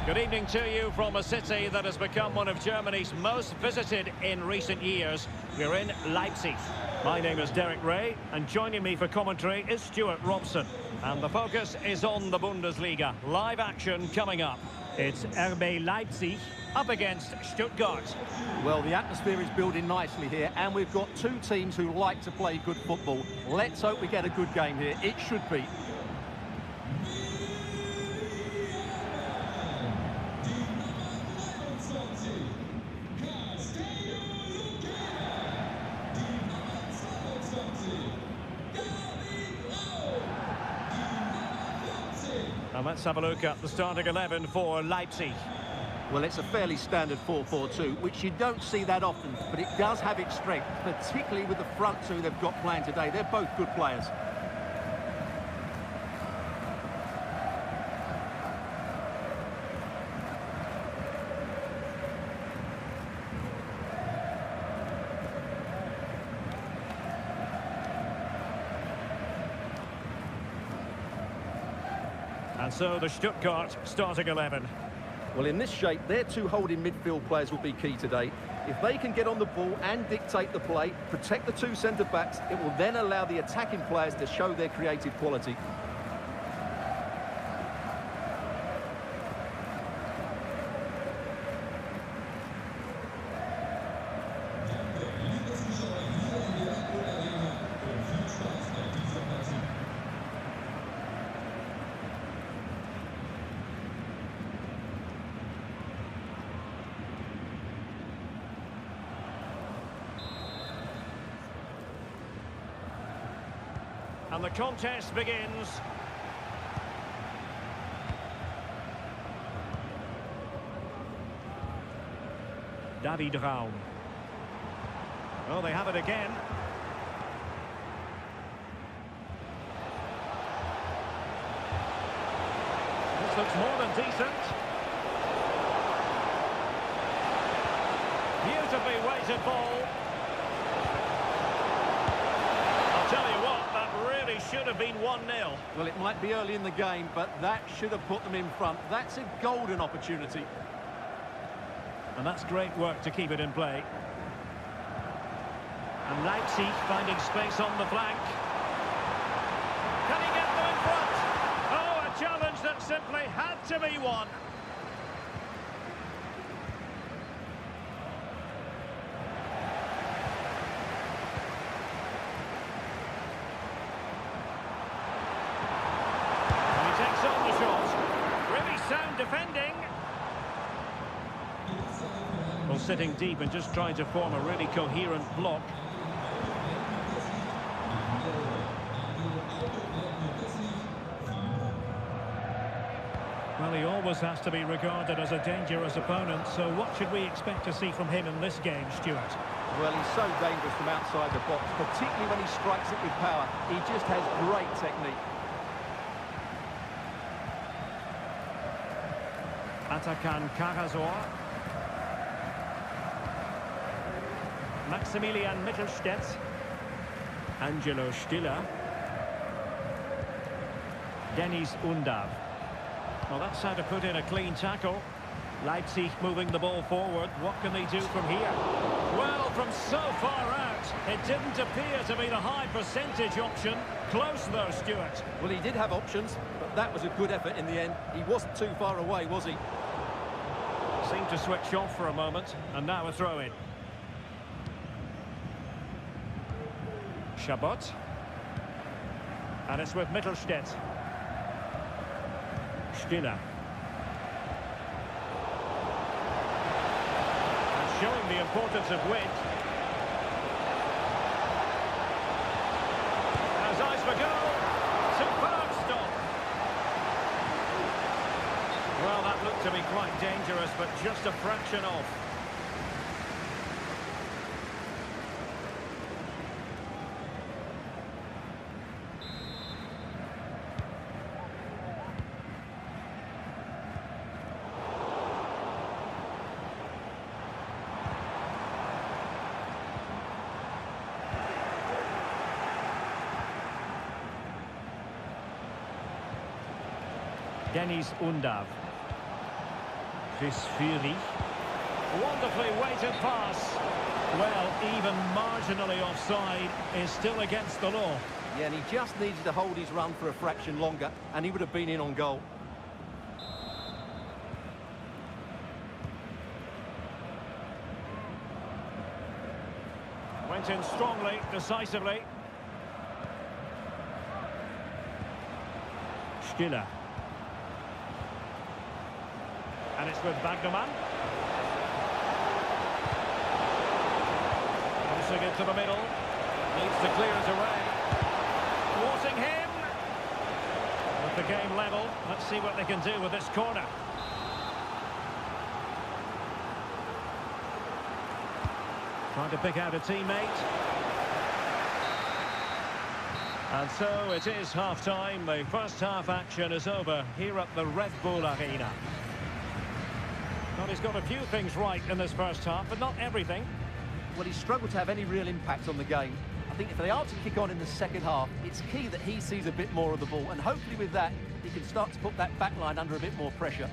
Good evening to you from a city that has become one of Germany's most visited in recent years. We're in Leipzig. My name is Derek Ray, and joining me for commentary is Stuart Robson. And the focus is on the Bundesliga. Live action coming up. It's RB Leipzig up against Stuttgart. Well, the atmosphere is building nicely here, and we've got two teams who like to play good football. Let's hope we get a good game here. It should be. And let's have a look at the starting 11 for Leipzig. Well, it's a fairly standard 4-4-2, which you don't see that often, but it does have its strength, particularly with the front two they've got playing today. They're both good players. And so the Stuttgart starting 11. Well, in this shape, their two holding midfield players will be key today. If they can get on the ball and dictate the play, protect the two centre-backs, it will then allow the attacking players to show their creative quality. And the contest begins. David Raum. Oh, they have it again. This looks more than decent. Beautifully weighted ball. I'll tell you what, that really should have been 1-0. Well, it might be early in the game, but that should have put them in front. That's a golden opportunity. And that's great work to keep it in play. And Leipzig finding space on the flank. Can he get them in front? Oh, a challenge that simply had to be won. Sound defending. Well, sitting deep and just trying to form a really coherent block. Well, he always has to be regarded as a dangerous opponent, so what should we expect to see from him in this game, Stuart? Well, he's so dangerous from outside the box, particularly when he strikes it with power. He just has great technique. Atakan Karasor. Maximilian Mittelstädt. Angelo Stiller. Dennis Undav. Well, that's how to put in a clean tackle. Leipzig moving the ball forward. What can they do from here? Well, from so far out, it didn't appear to be the high percentage option. Close though, Stuart. Well, he did have options, but that was a good effort in the end. He wasn't too far away, was he? Seemed to switch off for a moment, and now a throw-in. Chabot. And it's with Mittelstädt. Stiller. And showing the importance of width. Has eyes for goal. Superb stop. Well, that looked to be quite dangerous, but just a fraction off. Dennis Undav. This Fury. Wonderfully weighted pass. Well, even marginally offside is still against the law. Yeah, and he just needed to hold his run for a fraction longer, and he would have been in on goal. Went in strongly, decisively. Stiller. And it's with Bagnoman. Crossing into the middle. Needs to clear it away. Thwarting him. With the game level, let's see what they can do with this corner. Trying to pick out a teammate. And so it is half-time. The first half action is over here at the Red Bull Arena. Well, he's got a few things right in this first half, but not everything. Well, he's struggled to have any real impact on the game. I think if they are to kick on in the second half, it's key that he sees a bit more of the ball. And hopefully with that, he can start to put that back line under a bit more pressure.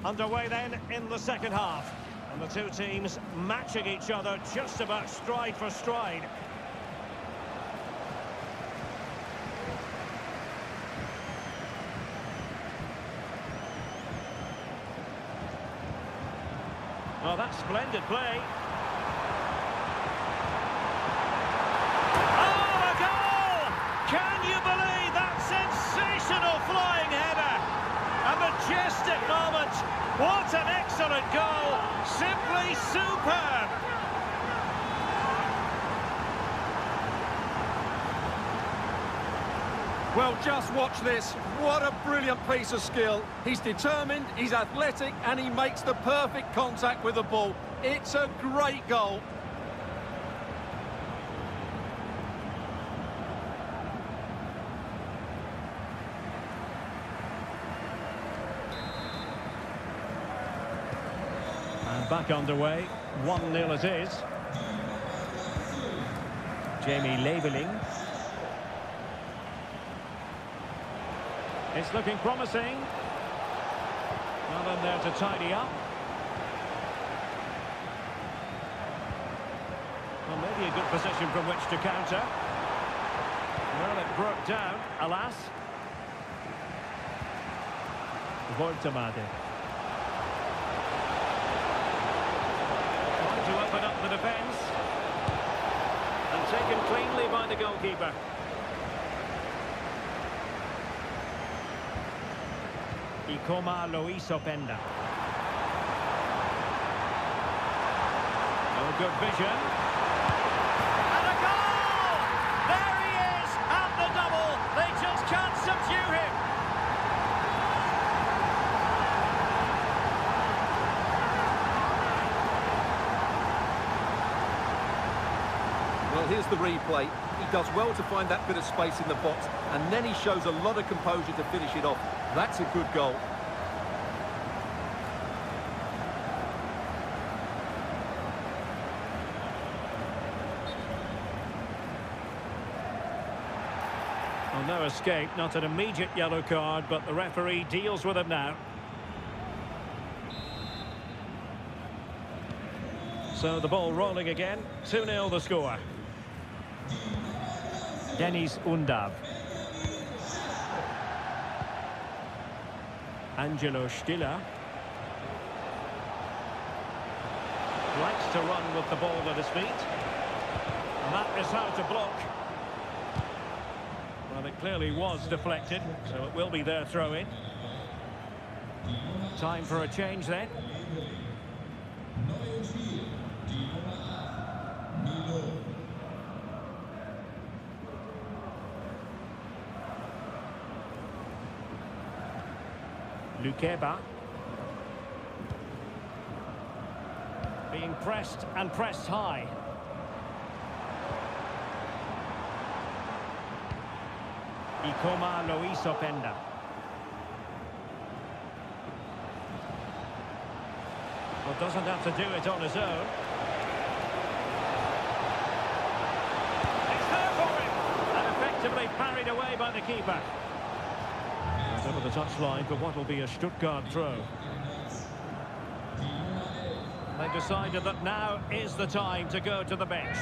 Underway then in the second half. And the two teams matching each other just about stride for stride. Well, that's splendid play. Oh, a goal! Can you believe that sensational flying header? A majestic moment. What an excellent goal. Simply superb. Well, just watch this. What a brilliant piece of skill. He's determined, he's athletic, and he makes the perfect contact with the ball. It's a great goal. And back underway. 1-0 it is. Jamie Labeling. It's looking promising. Nothing there to tidy up. Well, maybe a good position from which to counter. Well, it broke down, alas. Voltemade. Trying to open up the defence. And taken cleanly by the goalkeeper. Ikoma Luis Openda. Oh, good vision. And a goal! There he is at the double. They just can't subdue him. Well, here's the replay. He does well to find that bit of space in the box, and then he shows a lot of composure to finish it off. That's a good goal. Well, no escape, not an immediate yellow card, but the referee deals with him now. So the ball rolling again. 2-0 the score. Denis Undav. Angelo Stiller. Likes to run with the ball at his feet. And that is how to block. Well, it clearly was deflected, so it will be their throw-in. Time for a change then. Lukeba. Being pressed and pressed high. Ikoma Luis Openda. Well, doesn't have to do it on his own. It's there for him! And effectively parried away by the keeper. And over the touchline for what will be a Stuttgart throw. They've decided that now is the time to go to the bench.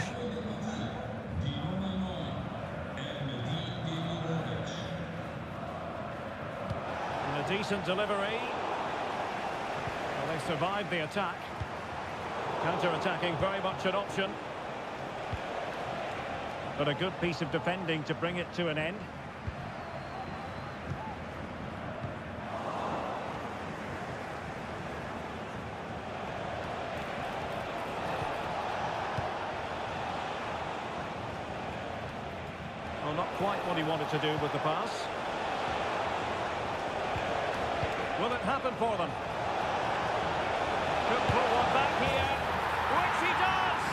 And a decent delivery. Well, they survived the attack. Counter-attacking very much an option. But a good piece of defending to bring it to an end. Well, not quite what he wanted to do with the pass. Will it happen for them? Could pull one back here, which he does!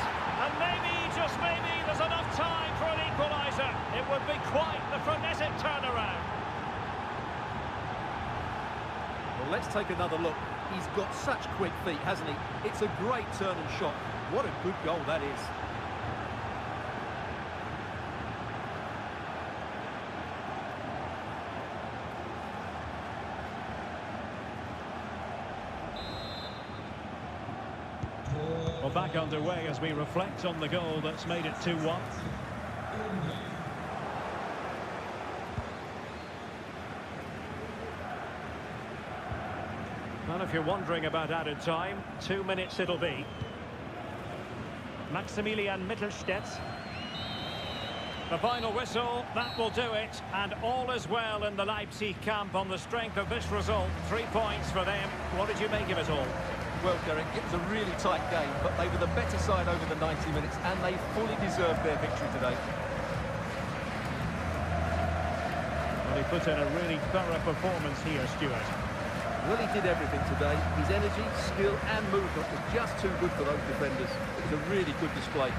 And maybe, just maybe, there's enough time for an equaliser. It would be quite the frenetic turnaround. Well, let's take another look. He's got such quick feet, hasn't he? It's a great turn and shot. What a good goal that is. Well, back underway as we reflect on the goal that's made it 2-1. And if you're wondering about added time, 2 minutes it'll be. Maximilian Mittelstädt. The final whistle, that will do it. And all is well in the Leipzig camp on the strength of this result. 3 points for them. What did you make of it all? Well, Derek, it was a really tight game, but they were the better side over the 90 minutes, and they fully deserved their victory today. Well, he put in a really thorough performance here, Stuart. Well, he did everything today. His energy, skill and movement was just too good for those defenders. It was a really good display.